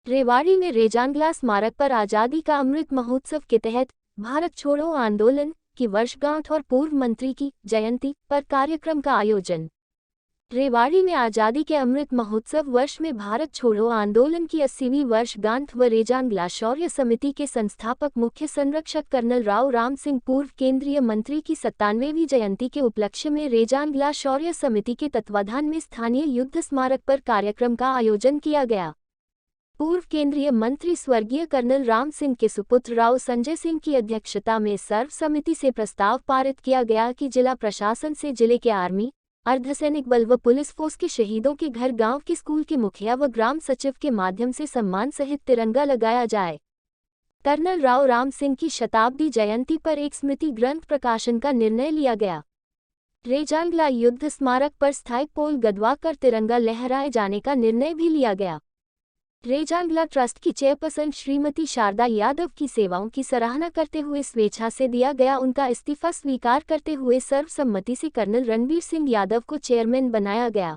रेवाड़ी में रेजांगला स्मारक पर आज़ादी का अमृत महोत्सव के तहत भारत छोड़ो आंदोलन की वर्षगांठ और पूर्व मंत्री की जयंती पर कार्यक्रम का आयोजन। रेवाड़ी में आज़ादी के अमृत महोत्सव वर्ष में भारत छोड़ो आंदोलन की 80वीं वर्षगांठ व रेजांगला शौर्य समिति के संस्थापक मुख्य संरक्षक कर्नल राव राम सिंह पूर्व केंद्रीय मंत्री की 97वीं जयंती के उपलक्ष्य में रेजांगला शौर्य समिति के तत्वाधान में स्थानीय युद्ध स्मारक पर कार्यक्रम का आयोजन किया गया। पूर्व केंद्रीय मंत्री स्वर्गीय कर्नल राम सिंह के सुपुत्र राव संजय सिंह की अध्यक्षता में सर्व समिति से प्रस्ताव पारित किया गया कि जिला प्रशासन से जिले के आर्मी, अर्धसैनिक बल व पुलिस फोर्स के शहीदों के घर गांव के स्कूल के मुखिया व ग्राम सचिव के माध्यम से सम्मान सहित तिरंगा लगाया जाए। कर्नल राव राम सिंह की शताब्दी जयंती पर एक स्मृति ग्रंथ प्रकाशन का निर्णय लिया गया। रेजांगला युद्ध स्मारक पर स्थायी पोल गदवा कर तिरंगा लहराए जाने का निर्णय भी लिया गया। रेजांगला ट्रस्ट की चेयरपर्सन श्रीमती शारदा यादव की सेवाओं की सराहना करते हुए स्वेच्छा से दिया गया उनका इस्तीफा स्वीकार करते हुए सर्वसम्मति से कर्नल रणबीर सिंह यादव को चेयरमैन बनाया गया।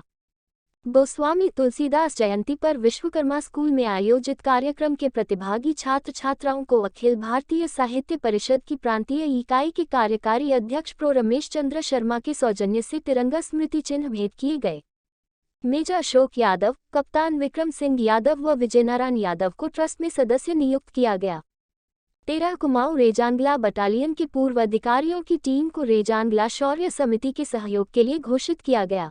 गोस्वामी तुलसीदास जयंती पर विश्वकर्मा स्कूल में आयोजित कार्यक्रम के प्रतिभागी छात्र छात्राओं को अखिल भारतीय साहित्य परिषद की प्रांतीय इकाई के कार्यकारी अध्यक्ष प्रो रमेश चंद्र शर्मा के सौजन्य से तिरंगा स्मृति चिन्ह भेंट किए गए। मेजर अशोक यादव, कप्तान विक्रम सिंह यादव व विजयनारायण यादव को ट्रस्ट में सदस्य नियुक्त किया गया। 13 कुमाऊं रेजांगला बटालियन के पूर्व अधिकारियों की टीम को रेजांगला शौर्य समिति के सहयोग के लिए घोषित किया गया।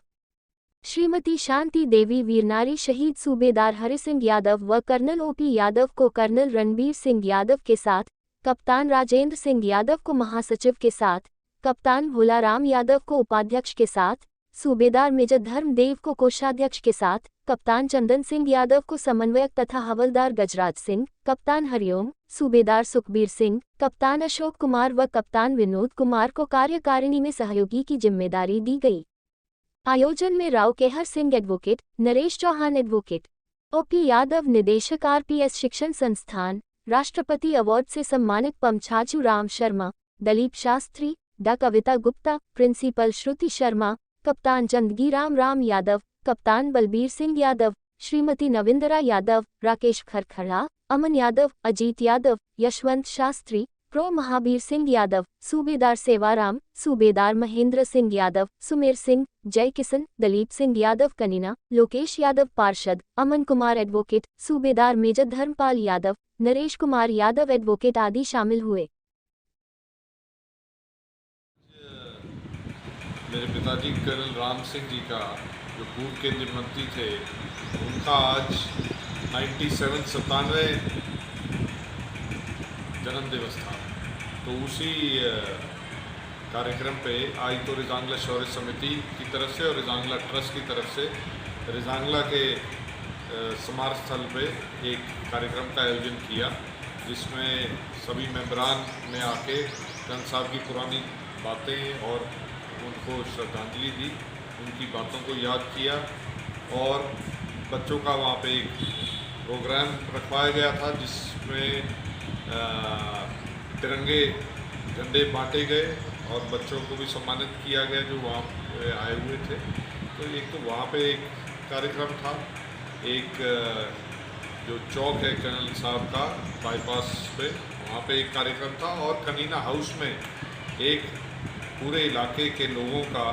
श्रीमती शांति देवी वीरनारी शहीद सूबेदार हरि सिंह यादव व कर्नल ओपी यादव को कर्नल रणबीर सिंह यादव के साथ, कप्तान राजेंद्र सिंह यादव को महासचिव के साथ, कप्तान भोलाराम यादव को उपाध्यक्ष के साथ, सूबेदार मेजर धर्मदेव को कोषाध्यक्ष के साथ, कप्तान चंदन सिंह यादव को समन्वयक तथा हवलदार गजराज सिंह, कप्तान हरिओम, सूबेदार सुखबीर सिंह, कप्तान अशोक कुमार व कप्तान विनोद कुमार को कार्यकारिणी में सहयोगी की जिम्मेदारी दी गई। आयोजन में Rao Kehar Singh advocate, Naresh Chauhan advocate, OP Yadav निदेशक RPS शिक्षण संस्थान, राष्ट्रपति अवार्ड से सम्मानित पमछाचू राम शर्मा, दलीप शास्त्री, डा कविता गुप्ता, प्रिंसिपल श्रुति शर्मा, कप्तान चंदगीराम राम यादव, कप्तान बलबीर सिंह यादव, श्रीमती नविंदरा यादव, राकेश खरखड़ा, अमन यादव, अजीत यादव, यशवंत शास्त्री, प्रो महाबीर सिंह यादव, सूबेदार सेवाराम, सूबेदार महेंद्र सिंह यादव, सुमेर सिंह, जय किशन, दलीप सिंह यादव कनीना, लोकेश यादव पार्षद, अमन कुमार एडवोकेट, सूबेदार मेजर धर्मपाल यादव, नरेश कुमार यादव एडवोकेट आदि शामिल हुए। मेरे पिताजी कर्नल राम सिंह जी का जो पूर्व केंद्रीय मंत्री थे, उनका आज 97 जन्म दिवस था। तो उसी कार्यक्रम पे आज तो रेजांगला शौर्य समिति की तरफ से और रेजांगला ट्रस्ट की तरफ से रेजांगला के स्मारक स्थल पे एक कार्यक्रम का आयोजन किया, जिसमें सभी मेंबरान ने आके कर्नल साहब की पुरानी बातें और उनको श्रद्धांजलि दी, उनकी बातों को याद किया और बच्चों का वहाँ पे एक प्रोग्राम रखवाया गया था, जिसमें तिरंगे झंडे बांटे गए और बच्चों को भी सम्मानित किया गया जो वहाँ पे आए हुए थे। तो एक तो वहाँ पे एक कार्यक्रम था, एक जो चौक है कर्नल साहब का बाईपास पे, वहाँ पे एक कार्यक्रम था और कनीना हाउस में एक पूरे इलाके के लोगों का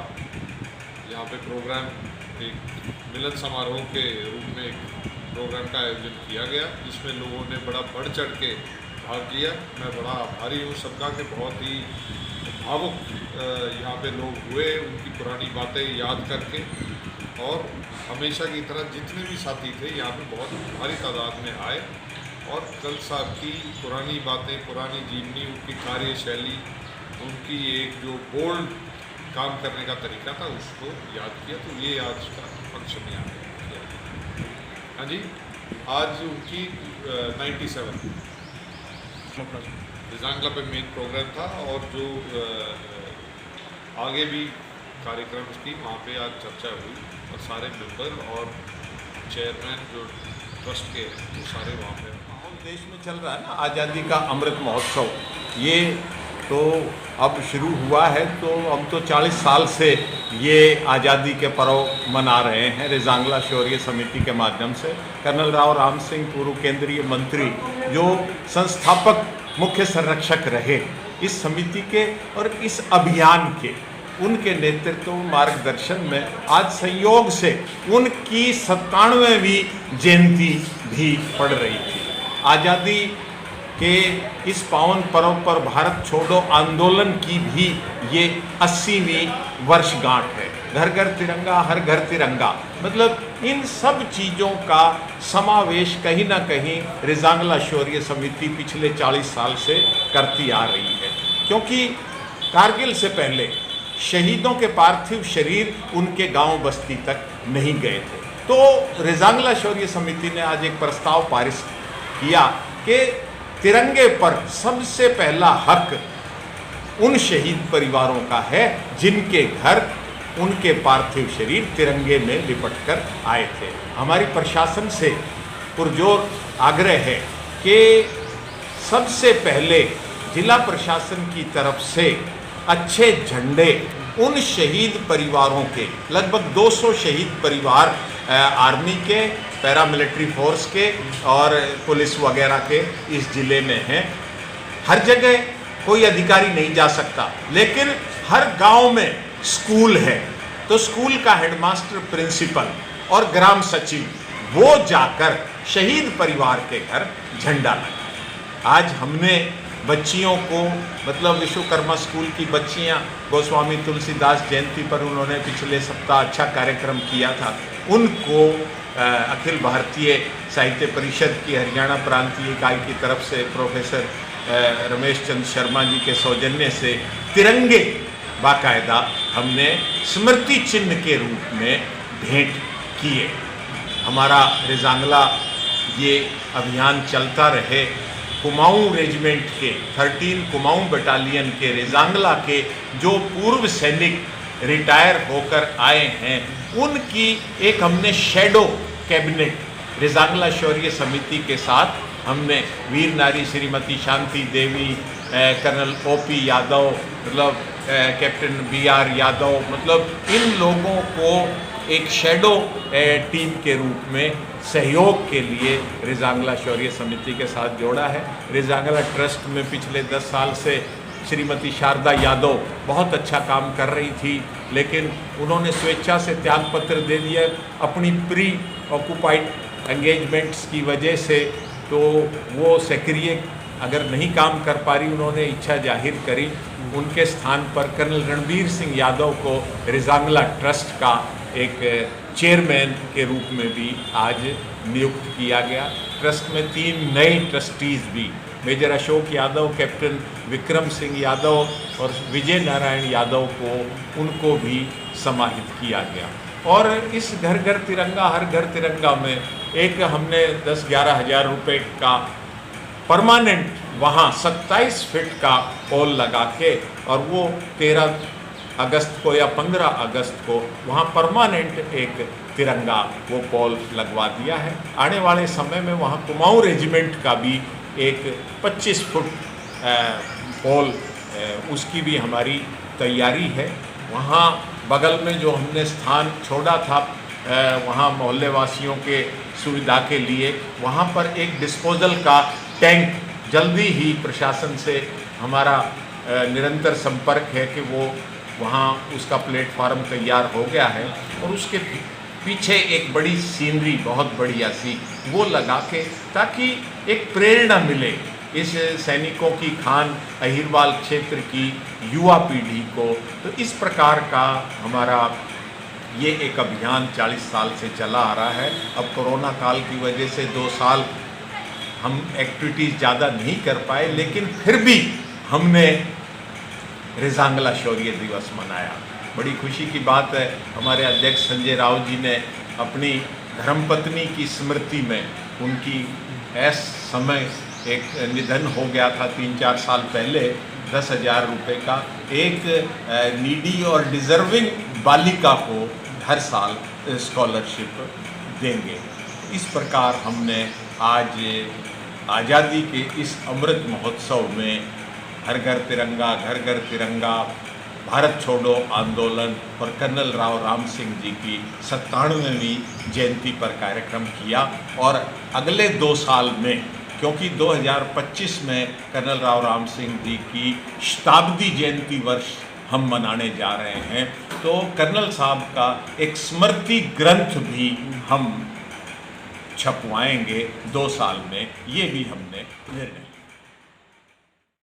यहाँ पे प्रोग्राम, एक मिलन समारोह के रूप में एक प्रोग्राम का आयोजन किया गया, जिसमें लोगों ने बड़ा बढ़ चढ़ के भाग लिया। मैं बड़ा आभारी हूँ सबका कि बहुत ही भावुक यहाँ पे लोग हुए, उनकी पुरानी बातें याद करके, और हमेशा की तरह जितने भी साथी थे यहाँ पे बहुत भारी तादाद में आए और कर्नल साहब की पुरानी बातें, पुरानी जीवनी, उनकी कार्यशैली, उनकी एक जो बोल्ड काम करने का तरीका था उसको याद किया। तो ये आज का फंक्शन यहाँ किया। हाँ जी, आज उनकी 97 रेजांगला पे मेन प्रोग्राम था और जो आगे भी कार्यक्रम की वहाँ पे आज चर्चा हुई और सारे मेंबर और चेयरमैन जो ट्रस्ट के वो सारे वहाँ पे। देश में चल रहा है ना आज़ादी का अमृत महोत्सव, ये तो अब शुरू हुआ है। तो अब तो 40 साल से ये आज़ादी के पर्व मना रहे हैं रेजांगला शौर्य समिति के माध्यम से। कर्नल राव राम सिंह पूर्व केंद्रीय मंत्री जो संस्थापक मुख्य संरक्षक रहे इस समिति के और इस अभियान के, उनके नेतृत्व मार्गदर्शन में आज संयोग से उनकी 97वीं जयंती भी पड़ रही थी। आज़ादी के इस पावन पर्व पर भारत छोड़ो आंदोलन की भी ये 80वीं वर्षगांठ है। घर घर तिरंगा, हर घर तिरंगा, मतलब इन सब चीज़ों का समावेश कहीं ना कहीं रेजांगला शौर्य समिति पिछले 40 साल से करती आ रही है। क्योंकि कारगिल से पहले शहीदों के पार्थिव शरीर उनके गांव बस्ती तक नहीं गए थे। तो रेजांगला शौर्य समिति ने आज एक प्रस्ताव पारित किया कि तिरंगे पर सबसे पहला हक उन शहीद परिवारों का है जिनके घर उनके पार्थिव शरीर तिरंगे में लिपट कर आए थे। हमारी प्रशासन से पुरजोर आग्रह है कि सबसे पहले जिला प्रशासन की तरफ से अच्छे झंडे उन शहीद परिवारों के, लगभग 200 शहीद परिवार आर्मी के, पैरामिलिट्री फोर्स के और पुलिस वगैरह के इस ज़िले में हैं। हर जगह कोई अधिकारी नहीं जा सकता, लेकिन हर गांव में स्कूल है, तो स्कूल का हेडमास्टर, प्रिंसिपल और ग्राम सचिव वो जाकर शहीद परिवार के घर झंडा लगाए। आज हमने बच्चियों को, मतलब विश्वकर्मा स्कूल की बच्चियां गोस्वामी तुलसीदास जयंती पर उन्होंने पिछले सप्ताह अच्छा कार्यक्रम किया था, उनको अखिल भारतीय साहित्य परिषद की हरियाणा प्रांतीय इकाई की तरफ से प्रोफेसर रमेश चंद्र शर्मा जी के सौजन्य से तिरंगे बाकायदा हमने स्मृति चिन्ह के रूप में भेंट किए। हमारा रेजांगला ये अभियान चलता रहे। कुमाऊं रेजिमेंट के 13 कुमाऊं बटालियन के रेजांगला के जो पूर्व सैनिक रिटायर होकर आए हैं, उनकी एक हमने शैडो कैबिनेट रेजांगला शौर्य समिति के साथ हमने वीर नारी श्रीमती शांति देवी, कर्नल ओपी यादव, मतलब कैप्टन BR यादव, मतलब इन लोगों को एक शैडो टीम के रूप में सहयोग के लिए रेजांगला शौर्य समिति के साथ जोड़ा है। रेजांगला ट्रस्ट में पिछले 10 साल से श्रीमती शारदा यादव बहुत अच्छा काम कर रही थी, लेकिन उन्होंने स्वेच्छा से त्यागपत्र दे दिया अपनी प्री ऑक्युपाइड एंगेजमेंट्स की वजह से। तो वो सक्रिय अगर नहीं काम कर पा रही, उन्होंने इच्छा जाहिर करी। उनके स्थान पर कर्नल रणबीर सिंह यादव को रेजांगला ट्रस्ट का एक चेयरमैन के रूप में भी आज नियुक्त किया गया। ट्रस्ट में 3 नए ट्रस्टीज़ भी, मेजर अशोक यादव, कैप्टन विक्रम सिंह यादव और विजय नारायण यादव को, उनको भी समाहित किया गया। और इस घर घर तिरंगा, हर घर तिरंगा में एक हमने 10-11 हज़ार रुपये का परमानेंट वहाँ 27 फीट का पोल लगा के, और वो 13 अगस्त को या 15 अगस्त को वहाँ परमानेंट एक तिरंगा वो पोल लगवा दिया है। आने वाले समय में वहाँ कुमाऊं रेजिमेंट का भी एक 25 फुट पोल, उसकी भी हमारी तैयारी है। वहाँ बगल में जो हमने स्थान छोड़ा था वहाँ मोहल्ले वासियों के सुविधा के लिए, वहाँ पर एक डिस्पोजल का टैंक जल्दी ही प्रशासन से हमारा निरंतर संपर्क है कि वो वहाँ उसका प्लेटफार्म तैयार हो गया है, और उसके पीछे एक बड़ी सीनरी बहुत बढ़िया सी वो लगा के, ताकि एक प्रेरणा मिले इस सैनिकों की खान अहिरवाल क्षेत्र की युवा पीढ़ी को। तो इस प्रकार का हमारा ये एक अभियान 40 साल से चला आ रहा है। अब कोरोना काल की वजह से 2 साल हम एक्टिविटीज़ ज़्यादा नहीं कर पाए, लेकिन फिर भी हमने रेजांगला शौर्य दिवस मनाया। बड़ी खुशी की बात है, हमारे अध्यक्ष संजय राव जी ने अपनी धर्मपत्नी की स्मृति में, उनकी ऐस समय एक निधन हो गया था 3-4 साल पहले, 10,000 रुपये का एक नीडी और डिज़र्विंग बालिका को हर साल स्कॉलरशिप देंगे। इस प्रकार हमने आज आज़ादी के इस अमृत महोत्सव में घर घर तिरंगा, भारत छोड़ो आंदोलन और कर्नल राव राम सिंह जी की 97वीं जयंती पर कार्यक्रम किया। और अगले 2 साल में, क्योंकि 2025 में कर्नल राव राम सिंह जी की शताब्दी जयंती वर्ष हम मनाने जा रहे हैं, तो कर्नल साहब का एक स्मृति ग्रंथ भी हम छपवाएंगे 2 साल में, ये भी हमने निर्णय